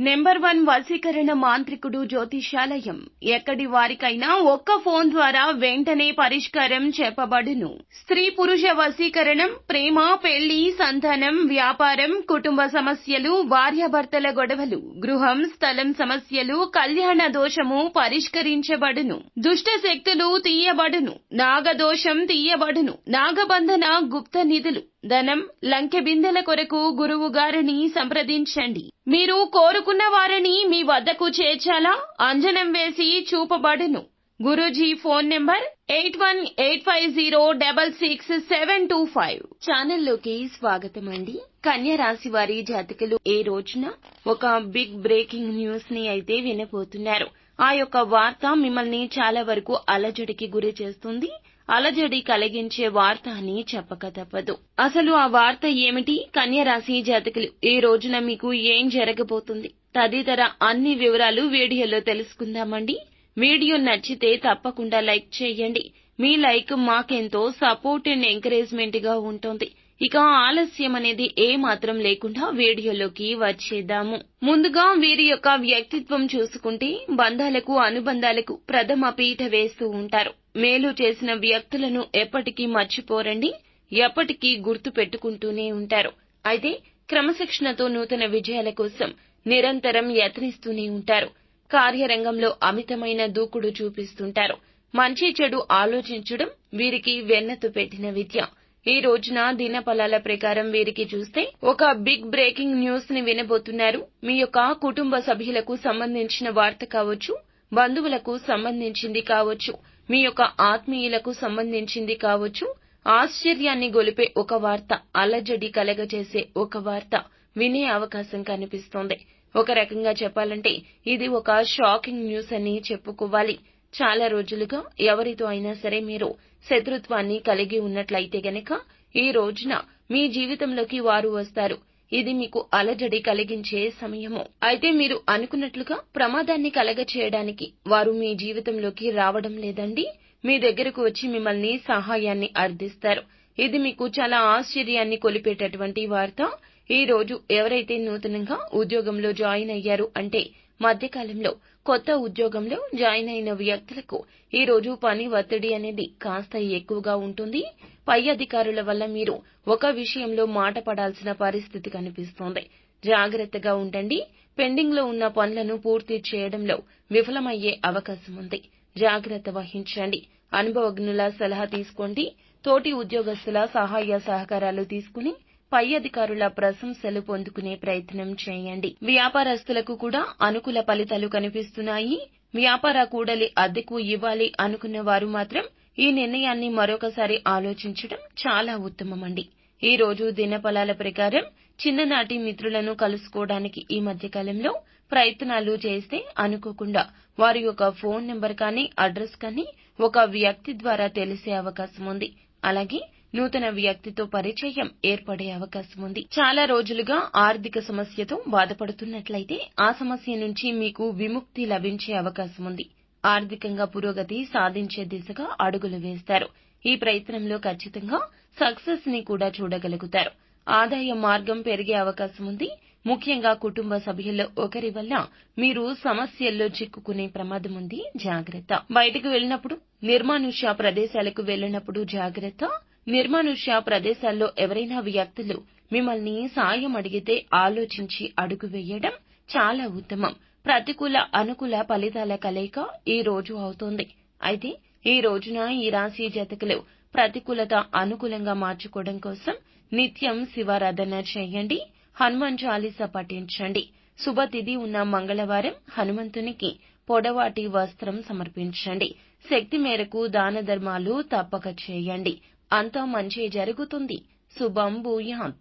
Number 1 వశీకరణ మాంత్రికుడు జ్యోతిష్యాలయం. ఎక్కడి వారికైనా ఒక్క ఫోన్ ద్వారా వెంటనే పరిష్కారం చెప్పబడును. స్త్రీ పురుష వశీకరణం, ప్రేమ, పెళ్లి, సంతానం, వ్యాపారం, కుటుంబ సమస్యలు, భార్యాభర్తల గొడవలు, గృహం, స్థలం సమస్యలు, కళ్యాణ దోషము పరిష్కరించబడును. దుష్ట శక్తులు తీయబడును. నాగదోషం తీయబడును. నాగబంధన, గుప్త నిధులు, ధనం, లంకె బిందెల కొరకు గురువు గారిని సంప్రదించండి. మీరు కోరుకున్న వారిని మీ వద్దకు చేర్చాలా? అంజనం వేసి చూపబడును. Guruji phone number 8185066725. ఛానల్లోకి స్వాగతం అండి. కన్య రాశి వారి జాతకులు ఈ రోజున ఒక బిగ్ బ్రేకింగ్ న్యూస్ ని అయితే వినబోతున్నారు. ఆ యొక్క వార్త మిమ్మల్ని చాలా వరకు అలజడికి గురి చేస్తుంది. అలజడి కలిగించే వార్త అని చెప్పక తప్పదు. అసలు ఆ వార్త ఏమిటి? కన్య రాశి జాతకులు ఈ రోజున మీకు ఏం జరగబోతుంది తదితర అన్ని వివరాలు వీడియోలో తెలుసుకుందామండి. వీడియో నచ్చితే తప్పకుండా లైక్ చేయండి. మీ లైక్ మాకెంతో సపోర్ట్ అండ్ ఎంకరేజ్మెంట్ గా ఉంటుంది. ఇక ఆలస్యం అనేది ఏ మాత్రం లేకుండా వీడియోలోకి వచ్చేద్దాము. ముందుగా వీరి యొక్క వ్యక్తిత్వం చూసుకుంటే బంధాలకు, అనుబంధాలకు ప్రథమ పీట వేస్తూ ఉంటారు. మేలు చేసిన వ్యక్తులను ఎప్పటికీ మర్చిపోరండి. ఎప్పటికీ గుర్తు పెట్టుకుంటూనే ఉంటారు. అయితే క్రమశిక్షణతో నూతన విజయాల కోసం నిరంతరం యత్నిస్తూనే ఉంటారు. కార్యరంగంలో అమితమైన దూకుడు చూపిస్తుంటారు. మంచి చెడు ఆలోచించడం వీరికి వెన్నెత్తు పెట్టిన విద్య. ఈ రోజున దినఫలాల ప్రకారం వీరికి చూస్తే ఒక బిగ్ బ్రేకింగ్ న్యూస్ ని వినబోతున్నారు. మీ యొక్క కుటుంబ సభ్యులకు సంబంధించిన వార్త కావచ్చు, బంధువులకు సంబంధించింది కావచ్చు, మీ యొక్క ఆత్మీయులకు సంబంధించింది కావచ్చు. ఆశ్చర్యాన్ని గొలిపే ఒక వార్త, అలజడి కలగజేసే ఒక వార్త వినే అవకాశం కనిపిస్తోంది. ఒక రకంగా చెప్పాలంటే ఇది ఒక షాకింగ్ న్యూస్ అని చెప్పుకోవాలి. చాలా రోజులుగా ఎవరితో అయినా సరే మీరు శత్రుత్వాన్ని కలిగి ఉన్నట్లయితే గనక ఈ రోజున మీ జీవితంలోకి వారు వస్తారు. ఇది మీకు అలజడి కలిగించే సమయము. అయితే మీరు అనుకున్నట్లుగా ప్రమాదాన్ని కలగచేయడానికి వారు మీ జీవితంలోకి రావడం లేదండి. మీ దగ్గరకు వచ్చి మిమ్మల్ని సహాయాన్ని అర్థిస్తారు. ఇది మీకు చాలా ఆశ్చర్యాన్ని కొలిపేటటువంటి వార్త. ఈ రోజు ఎవరైతే నూతనంగా ఉద్యోగంలో జాయిన్ అయ్యారు అంటే మధ్యకాలంలో కొత్త ఉద్యోగంలో జాయిన్ అయిన వ్యక్తులకు ఈ రోజు పని ఒత్తిడి అనేది కాస్త ఎక్కువగా ఉంటుంది. పై అధికారుల వల్ల మీరు ఒక విషయంలో మాట పడాల్సిన పరిస్థితి కనిపిస్తోంది. జాగ్రత్తగా ఉండండి. పెండింగ్ లో ఉన్న పనులను పూర్తి చేయడంలో విఫలమయ్యే అవకాశం ఉంది. జాగ్రత్త వహించండి. అనుభవజ్ఞుల సలహా తీసుకోండి. తోటి ఉద్యోగస్తుల సహాయ సహకారాలు తీసుకుని పై అధికారుల ప్రశంసలు పొందుకునే ప్రయత్నం చేయండి. వ్యాపారస్తులకు కూడా అనుకూల ఫలితాలు కనిపిస్తున్నాయి. వ్యాపార కూడలి అద్దెకు ఇవ్వాలి అనుకున్న వారు మాత్రం ఈ నిర్ణయాన్ని మరొకసారి ఆలోచించడం చాలా ఉత్తమమండి. ఈ రోజు దినఫలాల ప్రకారం చిన్ననాటి మిత్రులను కలుసుకోవడానికి ఈ మధ్యకాలంలో ప్రయత్నాలు చేస్తే అనుకోకుండా వారి యొక్క ఫోన్ నెంబర్ కానీ అడ్రస్ కానీ ఒక వ్యక్తి ద్వారా తెలిసే అవకాశం ఉంది. అలాగే నూతన వ్యక్తితో పరిచయం ఏర్పడే అవకాశం ఉంది. చాలా రోజులుగా ఆర్థిక సమస్యతో బాధపడుతున్నట్లయితే ఆ సమస్య నుంచి మీకు విముక్తి లభించే అవకాశం ఉంది. ఆర్థికంగా పురోగతి సాధించే దిశగా అడుగులు వేస్తారు. ఈ ప్రయత్నంలో ఖచ్చితంగా సక్సెస్ ని కూడా చూడగలుగుతారు. ఆదాయ మార్గం పెరిగే అవకాశం ఉంది. ముఖ్యంగా కుటుంబ సభ్యుల్లో ఒకరి వల్ల మీరు సమస్యల్లో చిక్కుకునే ప్రమాదం ఉంది. జాగ్రత్త. బయటకు వెళ్ళినప్పుడు, నిర్మానుష్య ప్రదేశాలకు వెళ్ళినప్పుడు జాగ్రత్త. నిర్మానుష్య ప్రదేశాల్లో ఎవరైనా వ్యక్తులు మిమ్మల్ని సాయం అడిగితే ఆలోచించి అడుగు వేయడం చాలా ఉత్తమం. ప్రతికూల అనుకూల ఫలితాల కలయిక ఈ రోజు అవుతోంది. అయితే ఈ రోజున ఈ రాశి జాతకులు ప్రతికూలత అనుకూలంగా మార్చుకోవడం కోసం నిత్యం శివారాధన చేయండి. హనుమాన్ చాలీసా పఠించండి. శుభతిథి ఉన్న మంగళవారం హనుమంతునికి పొడవాటి వస్త్రం సమర్పించండి. శక్తి మేరకు దాన ధర్మాలు తప్పక చేయండి. అంతా మంచి జరుగుతుంది. శుభం భూయాత్.